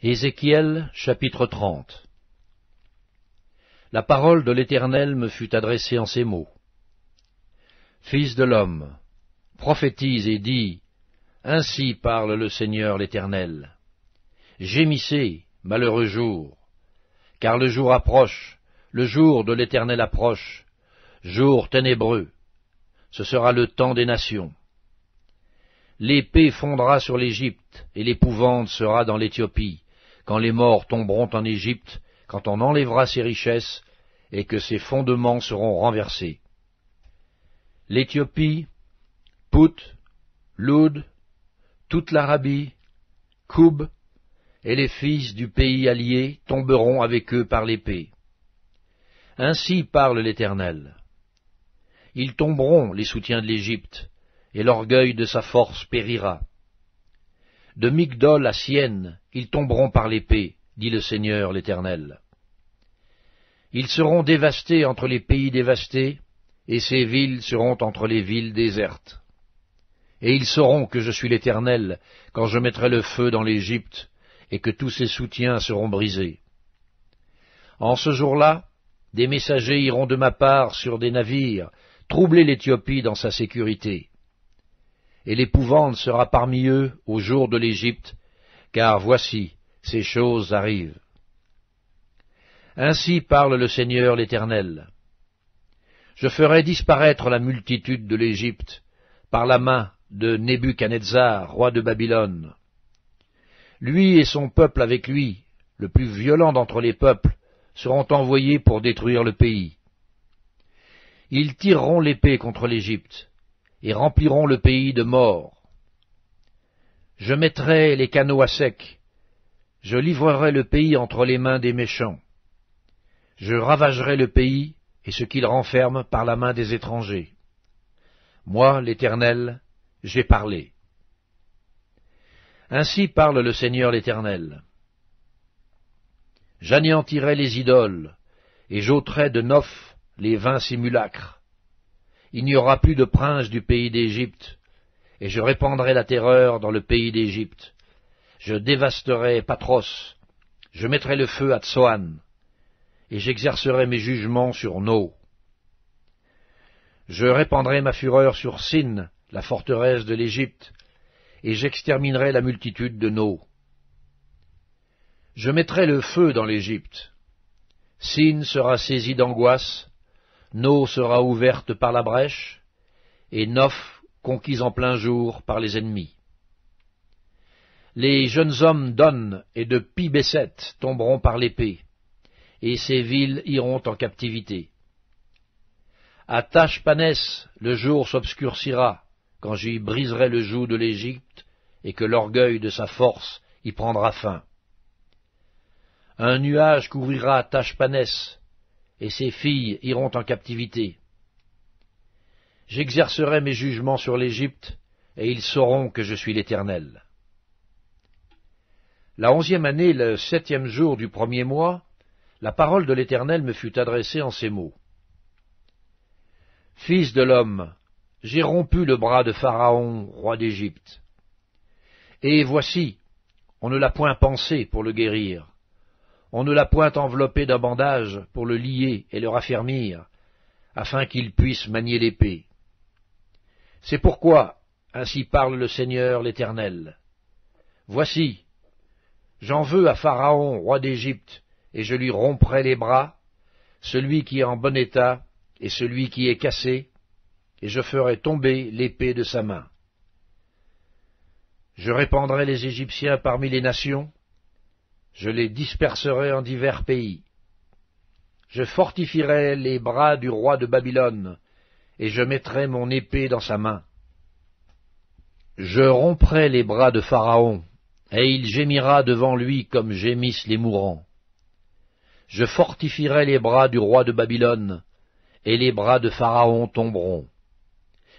Ézéchiel, chapitre 30. La parole de l'Éternel me fut adressée en ces mots. Fils de l'homme, prophétise et dis, ainsi parle le Seigneur l'Éternel. Gémissez, malheureux jour, car le jour approche, le jour de l'Éternel approche, jour ténébreux, ce sera le temps des nations. L'épée fondra sur l'Égypte, et l'épouvante sera dans l'Éthiopie, quand les morts tomberont en Égypte, quand on enlèvera ses richesses, et que ses fondements seront renversés. L'Éthiopie, Pout, Loud, toute l'Arabie, Koub, et les fils du pays allié tomberont avec eux par l'épée. Ainsi parle l'Éternel. Ils tomberont, les soutiens de l'Égypte, et l'orgueil de sa force périra. De Migdol à Syène, ils tomberont par l'épée, dit le Seigneur l'Éternel. Ils seront dévastés entre les pays dévastés, et ces villes seront entre les villes désertes. Et ils sauront que je suis l'Éternel, quand je mettrai le feu dans l'Égypte, et que tous ses soutiens seront brisés. En ce jour-là, des messagers iront de ma part sur des navires, troubler l'Éthiopie dans sa sécurité. Et l'épouvante sera parmi eux au jour de l'Égypte, car voici, ces choses arrivent. Ainsi parle le Seigneur l'Éternel. Je ferai disparaître la multitude de l'Égypte par la main de Nebuchadnezzar, roi de Babylone. Lui et son peuple avec lui, le plus violent d'entre les peuples, seront envoyés pour détruire le pays. Ils tireront l'épée contre l'Égypte, et rempliront le pays de morts. Je mettrai les canaux à sec, je livrerai le pays entre les mains des méchants. Je ravagerai le pays et ce qu'il renferme par la main des étrangers. Moi, l'Éternel, j'ai parlé. Ainsi parle le Seigneur l'Éternel. J'anéantirai les idoles, et j'ôterai de Noph les vains simulacres. Il n'y aura plus de prince du pays d'Égypte, et je répandrai la terreur dans le pays d'Égypte. Je dévasterai Patros, je mettrai le feu à Tsoan, et j'exercerai mes jugements sur No. Je répandrai ma fureur sur Sin, la forteresse de l'Égypte, et j'exterminerai la multitude de No. Je mettrai le feu dans l'Égypte. Sin sera saisie d'angoisse, No sera ouverte par la brèche, et Noph conquise en plein jour par les ennemis. Les jeunes hommes d'On et de Pi-Besset tomberont par l'épée, et ces villes iront en captivité. À Tachpanès, le jour s'obscurcira, quand j'y briserai le joug de l'Égypte, et que l'orgueil de sa force y prendra fin. Un nuage couvrira Tachpanès, et ses filles iront en captivité. J'exercerai mes jugements sur l'Égypte, et ils sauront que je suis l'Éternel. La 11e année, le 7e jour du 1er mois, la parole de l'Éternel me fut adressée en ces mots. Fils de l'homme, j'ai rompu le bras de Pharaon, roi d'Égypte. Et voici, on ne l'a point pansé pour le guérir. On ne l'a point enveloppé d'un bandage pour le lier et le raffermir, afin qu'il puisse manier l'épée. C'est pourquoi, ainsi parle le Seigneur l'Éternel. Voici, j'en veux à Pharaon, roi d'Égypte, et je lui romprai les bras, celui qui est en bon état et celui qui est cassé, et je ferai tomber l'épée de sa main. Je répandrai les Égyptiens parmi les nations, je les disperserai en divers pays. Je fortifierai les bras du roi de Babylone, et je mettrai mon épée dans sa main. Je romprai les bras de Pharaon, et il gémira devant lui comme gémissent les mourants. Je fortifierai les bras du roi de Babylone, et les bras de Pharaon tomberont.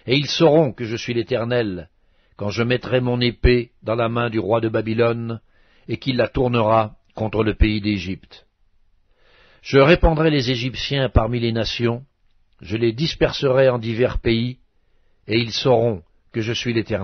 Et ils sauront que je suis l'Éternel, quand je mettrai mon épée dans la main du roi de Babylone, et qu'il la tournera contre le pays d'Égypte. Je répandrai les Égyptiens parmi les nations, je les disperserai en divers pays, et ils sauront que je suis l'Éternel.